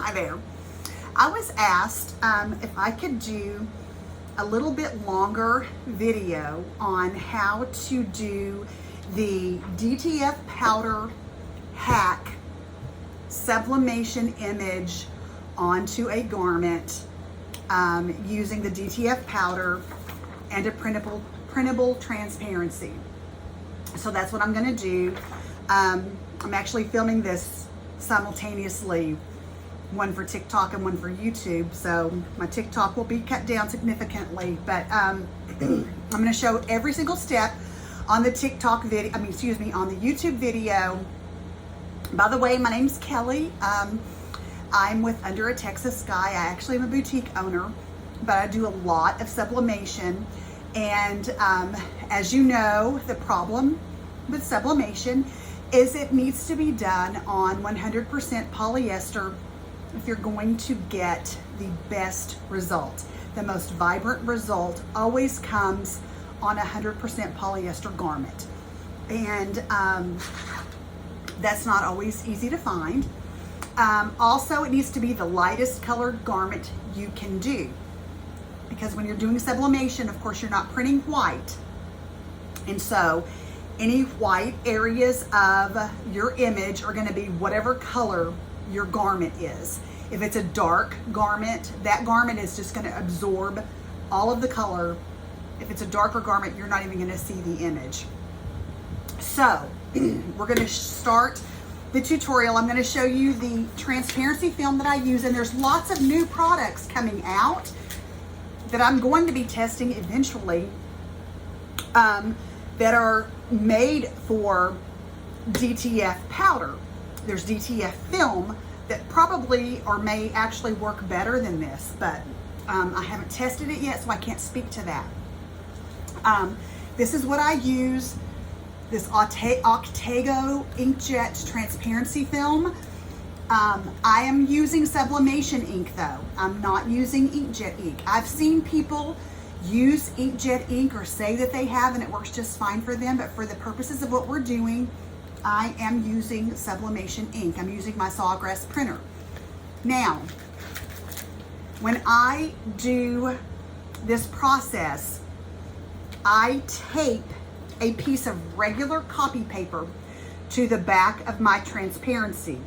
Hi there. I was asked if I could do a little bit longer video on how to do the DTF powder hack sublimation image onto a garment using the DTF powder and a printable transparency. So that's what I'm going to do. I'm actually filming this simultaneously, one for TikTok and one for YouTube. So my TikTok will be cut down significantly, but I'm going to show every single step on the TikTok video, on the YouTube video. By the way, my name's Kelly. I'm with Under a Texas Sky. I actually am a boutique owner, but I do a lot of sublimation. And as you know, the problem with sublimation is it needs to be done on 100% polyester if you're going to get the best result. The most vibrant result always comes on a 100% polyester garment. And that's not always easy to find. Also, it needs to be the lightest colored garment you can do. Because when you're doing sublimation, of course, you're not printing white. And so any white areas of your image are going to be whatever color your garment is. If it's a dark garment, that garment is just going to absorb all of the color. If it's a darker garment, you're not even going to see the image. So we're going to start the tutorial. I'm going to show you the transparency film that I use, and there's lots of new products coming out that I'm going to be testing eventually that are made for DTF powder. There's DTF film that probably or may actually work better than this, but I haven't tested it yet, so I can't speak to that. This is what I use, this Octago inkjet transparency film. I am using sublimation ink though. I'm not using inkjet ink. I've seen people use inkjet ink or say that they have, and it works just fine for them, but for the purposes of what we're doing, I am using sublimation ink. I'm using my Sawgrass printer. Now, when I do this process, I tape a piece of regular copy paper to the back of my transparency.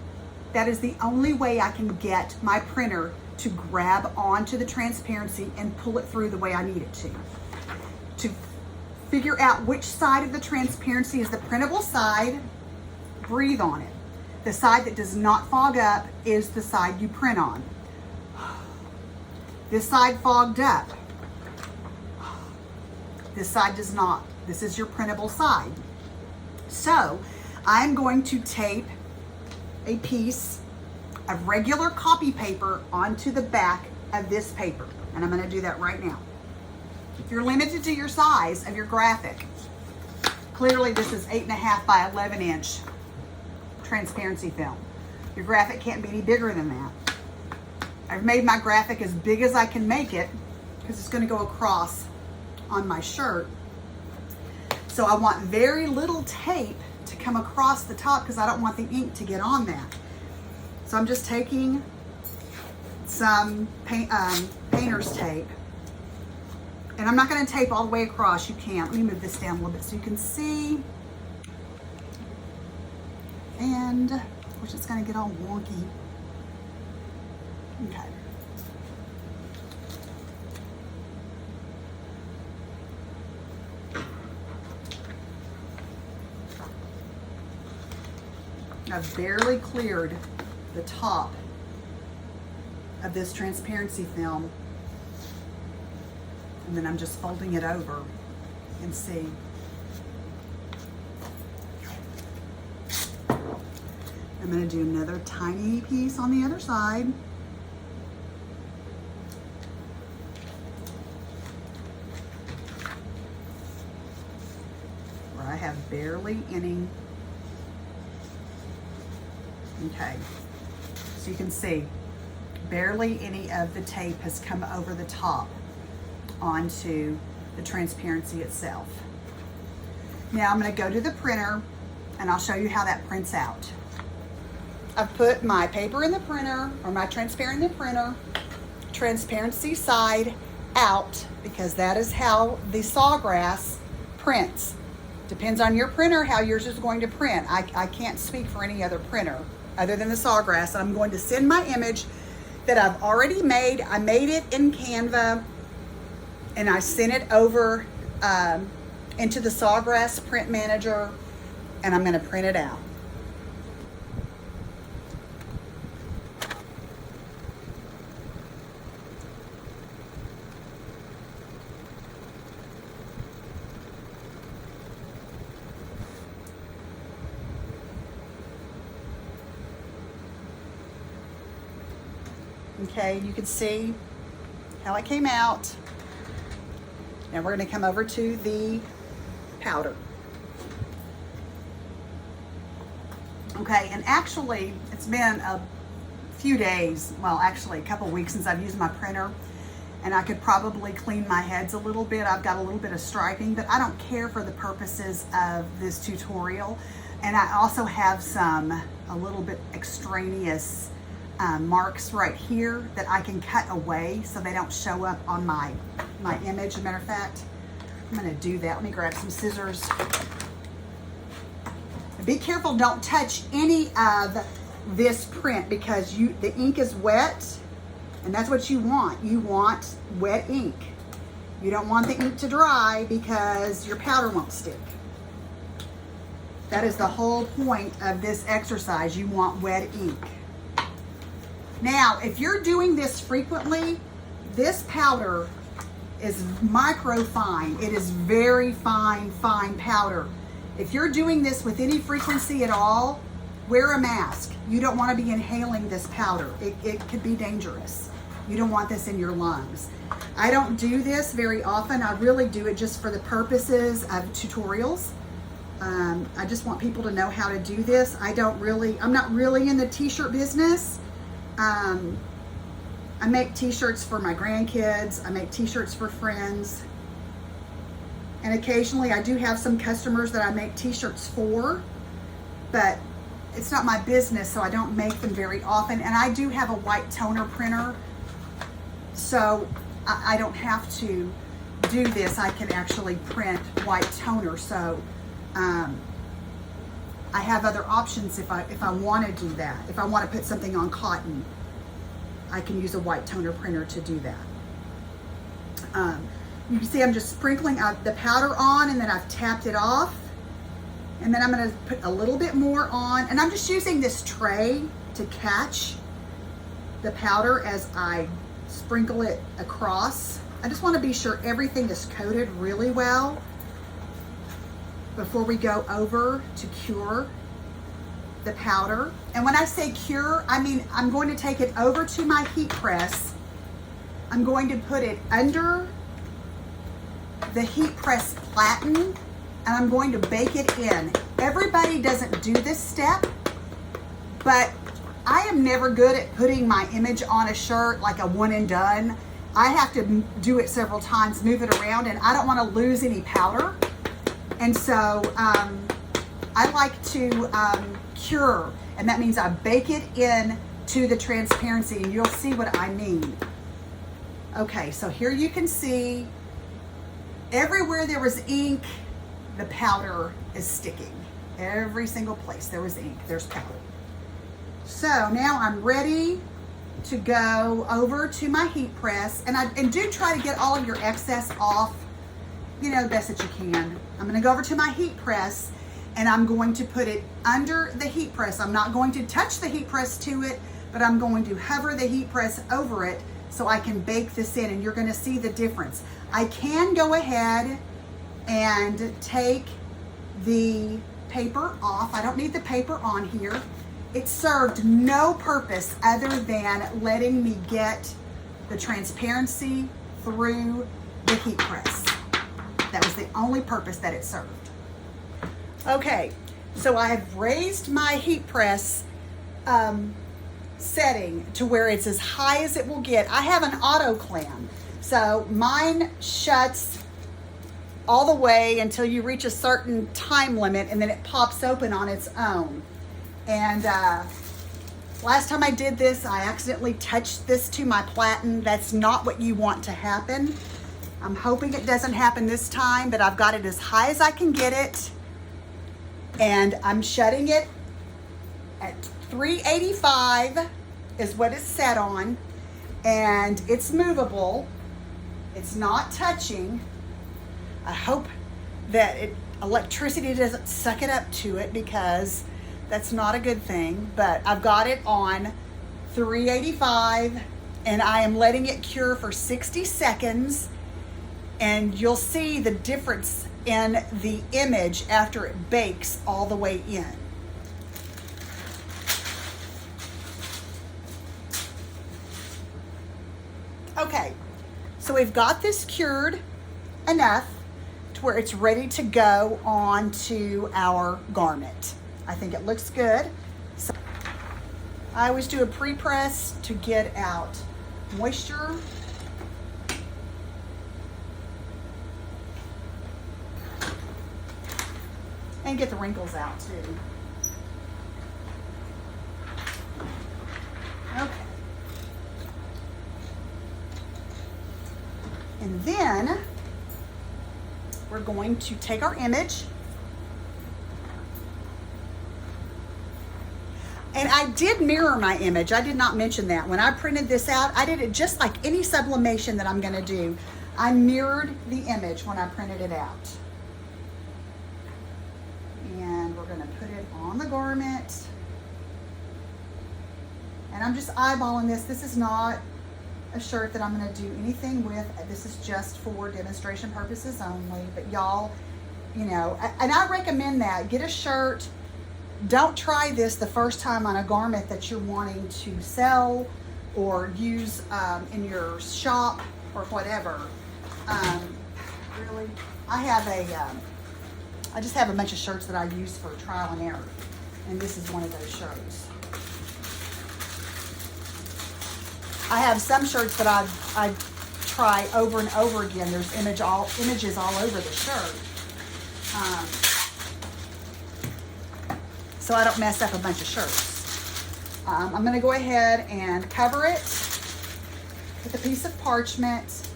That is the only way I can get my printer to grab onto the transparency and pull it through the way I need it to. To figure out which side of the transparency is the printable side, breathe on it. The side that does not fog up is the side you print on. This side fogged up. This side does not. This is your printable side. So I'm going to tape a piece of regular copy paper onto the back of this paper. And I'm going to do that right now. If you're limited to your size of your graphic, clearly this is 8.5 by 11 inch transparency film. Your graphic can't be any bigger than that. I've made my graphic as big as I can make it because it's going to go across on my shirt. So I want very little tape to come across the top because I don't want the ink to get on that. So I'm just taking some painter's tape, and I'm not going to tape all the way across. You can't. Let me move this down a little bit so you can see. And of course it's going to get all wonky. Okay. I've barely cleared the top of this transparency film, and then I'm just folding it over. You can see. I'm going to do another tiny piece on the other side. Where I have barely any. Okay, so you can see barely any of the tape has come over the top onto the transparency itself. Now I'm going to go to the printer and I'll show you how that prints out. I've put my paper in the printer, or my transparent in the printer, transparency side out, because that is how the Sawgrass prints. Depends on your printer how yours is going to print. I can't speak for any other printer other than the Sawgrass. I'm going to send my image that I've already made. I made it in Canva, and I sent it over into the Sawgrass print manager, and I'm going to print it out. Okay, you can see how it came out. Now we're going to come over to the powder. Okay, and actually it's been a few days, well actually a couple weeks since I've used my printer, and I could probably clean my heads a little bit. I've got a little bit of striping, but I don't care for the purposes of this tutorial. And I also have a little bit extraneous marks right here that I can cut away so they don't show up on my image. As a matter of fact, I'm going to do that. Let me grab some scissors. Be careful, don't touch any of this print, because the ink is wet, and that's what you want. You want wet ink. You don't want the ink to dry because your powder won't stick. That is the whole point of this exercise. You want wet ink. Now, if you're doing this frequently, this powder is micro fine. It is very fine powder. If you're doing this with any frequency at all, wear a mask. You don't want to be inhaling this powder. It could be dangerous. You don't want this in your lungs. I don't do this very often. I really do it just for the purposes of tutorials. I just want people to know how to do this. I'm not really in the t-shirt business. I make t-shirts for my grandkids. I make t-shirts for friends. And occasionally I do have some customers that I make t-shirts for, but it's not my business, so I don't make them very often. And I do have a white toner printer, so I don't have to do this. I can actually print white toner, so I have other options if I want to do that. If I want to put something on cotton, I can use a white toner printer to do that. You can see I'm just sprinkling the powder on, and then I've tapped it off. And then I'm going to put a little bit more on. And I'm just using this tray to catch the powder as I sprinkle it across. I just want to be sure everything is coated really well before we go over to cure the powder. And when I say cure, I mean I'm going to take it over to my heat press. I'm going to put it under the heat press platen, and I'm going to bake it in. Everybody doesn't do this step, but I am never good at putting my image on a shirt like a one and done. I have to do it several times, move it around, and I don't want to lose any powder. And so I like to cure, and that means I bake it in to the transparency, and you'll see what I mean. Okay, so here you can see everywhere there was ink, the powder is sticking. Every single place there was ink, there's powder. So now I'm ready to go over to my heat press, and do try to get all of your excess off, you know, the best that you can. I'm going to go over to my heat press, and I'm going to put it under the heat press. I'm not going to touch the heat press to it, but I'm going to hover the heat press over it so I can bake this in, and you're going to see the difference. I can go ahead and take the paper off. I don't need the paper on here. It served no purpose other than letting me get the transparency through the heat press. That was the only purpose that it served. Okay, so I have raised my heat press setting to where it's as high as it will get. I have an auto clam, so mine shuts all the way until you reach a certain time limit, and then it pops open on its own. And Last time I did this, I accidentally touched this to my platen. That's not what you want to happen. I'm hoping it doesn't happen this time, but I've got it as high as I can get it. And I'm shutting it at 385 is what it's set on. And it's movable. It's not touching. I hope that electricity doesn't suck it up to it, because that's not a good thing. But I've got it on 385 and I am letting it cure for 60 seconds. And you'll see the difference in the image after it bakes all the way in. Okay, so we've got this cured enough to where it's ready to go onto our garment. I think it looks good. So I always do a pre-press to get out moisture. And get the wrinkles out too. Okay. And then we're going to take our image. And I did mirror my image. I did not mention that. When I printed this out, I did it just like any sublimation that I'm going to do. I mirrored the image when I printed it out. And we're going to put it on the garment. And I'm just eyeballing this. This is not a shirt that I'm going to do anything with. This is just for demonstration purposes only. But y'all, you know, and I recommend that. Get a shirt. Don't try this the first time on a garment that you're wanting to sell or use in your shop or whatever. Really, I just have a bunch of shirts that I use for trial and error, and this is one of those shirts. I have some shirts that I try over and over again. There's images all over the shirt. So I don't mess up a bunch of shirts. I'm going to go ahead and cover it with a piece of parchment.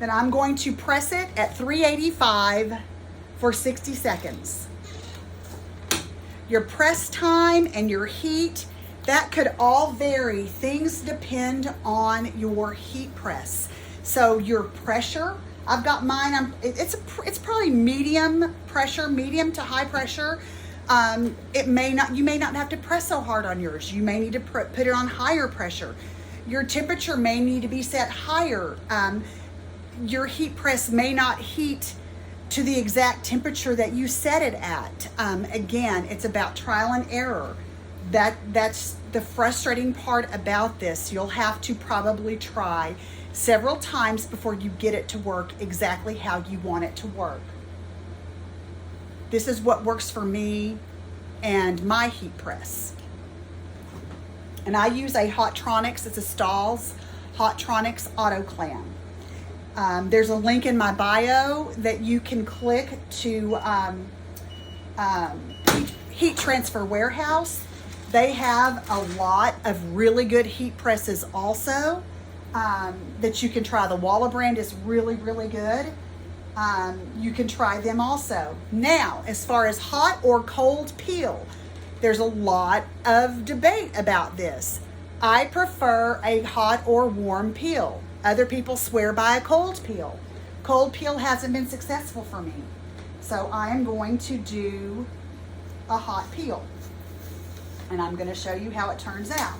Then I'm going to press it at 385 for 60 seconds. Your press time and your heat, that could all vary. Things depend on your heat press. So your pressure, I've got mine, it's probably medium pressure, medium to high pressure. You may not have to press so hard on yours. You may need to put it on higher pressure. Your temperature may need to be set higher. Your heat press may not heat to the exact temperature that you set it at. Again, it's about trial and error. That's the frustrating part about this. You'll have to probably try several times before you get it to work exactly how you want it to work. This is what works for me and my heat press. And I use a Hotronix, it's a Stahl's Hotronix autoclam. There's a link in my bio that you can click to Heat Transfer Warehouse. They have a lot of really good heat presses also that you can try. The Walla brand is really, really good. You can try them also. Now, as far as hot or cold peel, there's a lot of debate about this. I prefer a hot or warm peel. Other people swear by a cold peel. Cold peel hasn't been successful for me. So I am going to do a hot peel. And I'm going to show you how it turns out.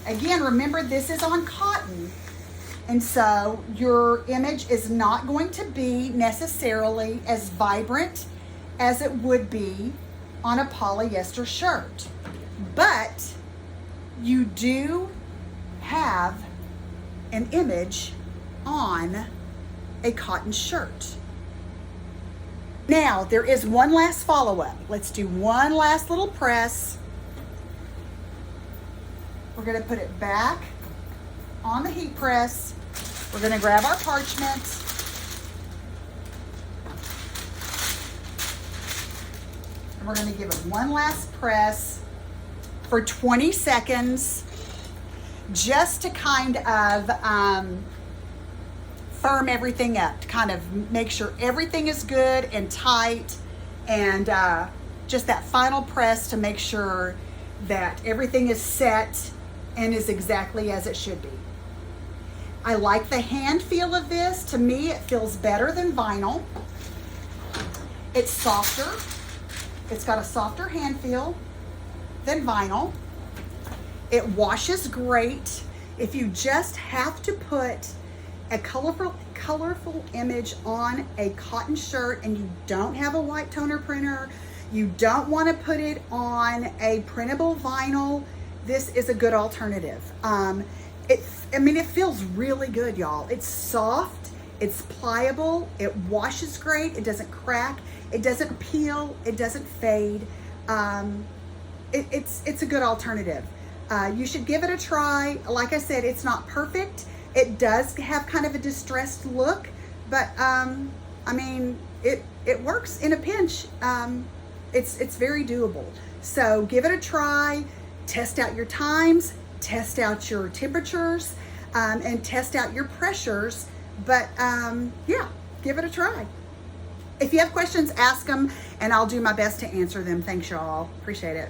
Again, remember this is on cotton. And so your image is not going to be necessarily as vibrant as it would be on a polyester shirt. But you do have an image on a cotton shirt. Now, there is one last follow-up. Let's do one last little press. We're going to put it back on the heat press. We're going to grab our parchment. And we're going to give it one last press. for 20 seconds just to kind of firm everything up, to kind of make sure everything is good and tight, and just that final press to make sure that everything is set and is exactly as it should be. I like the hand feel of this. To me, it feels better than vinyl. It's softer. It's got a softer hand feel than vinyl. It washes great. If you just have to put a colorful image on a cotton shirt and you don't have a white toner printer, you don't want to put it on a printable vinyl, this is a good alternative. It feels really good, y'all. It's soft, it's pliable, it washes great, it doesn't crack, it doesn't peel, it doesn't fade. It's a good alternative. You should give it a try. Like I said, it's not perfect. It does have kind of a distressed look, but it works in a pinch. It's very doable. So give it a try, test out your times, test out your temperatures, and test out your pressures. But yeah, give it a try. If you have questions, ask them, and I'll do my best to answer them. Thanks, y'all. Appreciate it.